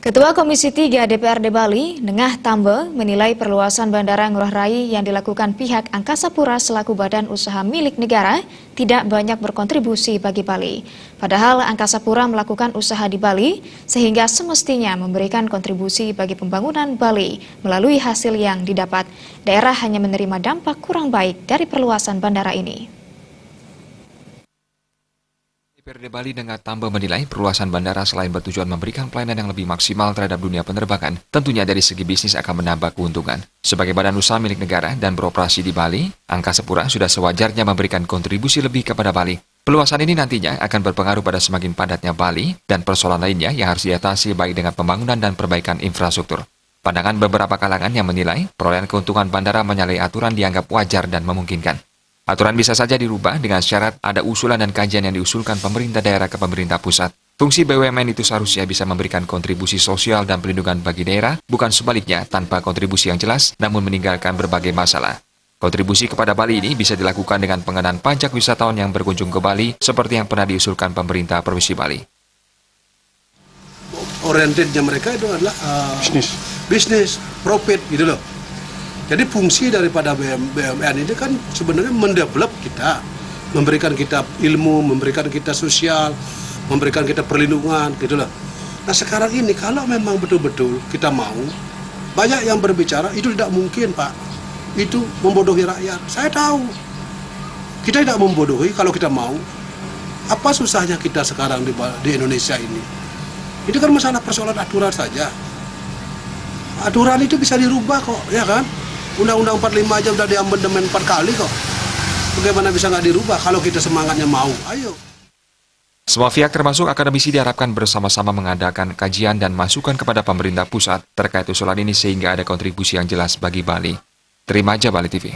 Ketua Komisi 3 DPRD Bali, Nengah Tambe, menilai perluasan Bandara Ngurah Rai yang dilakukan pihak Angkasa Pura selaku badan usaha milik negara tidak banyak berkontribusi bagi Bali. Padahal Angkasa Pura melakukan usaha di Bali sehingga semestinya memberikan kontribusi bagi pembangunan Bali melalui hasil yang didapat. Daerah hanya menerima dampak kurang baik dari perluasan bandara ini. DPRD Bali Nengah Tambe menilai perluasan bandara selain bertujuan memberikan pelayanan yang lebih maksimal terhadap dunia penerbangan, tentunya dari segi bisnis akan menambah keuntungan. Sebagai badan usaha milik negara dan beroperasi di Bali, Angkasa Pura sudah sewajarnya memberikan kontribusi lebih kepada Bali. Peluasan ini nantinya akan berpengaruh pada semakin padatnya Bali dan persoalan lainnya yang harus diatasi baik dengan pembangunan dan perbaikan infrastruktur. Pandangan beberapa kalangan yang menilai perolehan keuntungan bandara menyalahi aturan dianggap wajar dan memungkinkan. Aturan bisa saja dirubah dengan syarat ada usulan dan kajian yang diusulkan pemerintah daerah ke pemerintah pusat. Fungsi BUMN itu seharusnya bisa memberikan kontribusi sosial dan perlindungan bagi daerah, bukan sebaliknya tanpa kontribusi yang jelas, namun meninggalkan berbagai masalah. Kontribusi kepada Bali ini bisa dilakukan dengan pengenaan pajak wisatawan yang berkunjung ke Bali, seperti yang pernah diusulkan pemerintah Provinsi Bali. Orientednya mereka itu adalah bisnis, profit gitu loh. Jadi fungsi daripada BUMN ini kan sebenarnya mendevelop kita, memberikan kita ilmu, memberikan kita sosial, memberikan kita perlindungan gitu loh. Nah sekarang ini kalau memang betul-betul kita mau, banyak yang berbicara itu tidak mungkin Pak, itu membodohi rakyat. Saya tahu, kita tidak membodohi kalau kita mau. Apa susahnya kita sekarang di Indonesia ini? Itu kan masalah persoalan aturan saja. Aturan itu bisa dirubah kok, ya kan? Undang-Undang 45 aja udah diamandemen 4 kali kok. Bagaimana bisa nggak dirubah kalau kita semangatnya mau? Ayo. Semua pihak termasuk akademisi diharapkan bersama-sama mengadakan kajian dan masukan kepada pemerintah pusat terkait usulan ini sehingga ada kontribusi yang jelas bagi Bali. Terima aja Bali TV.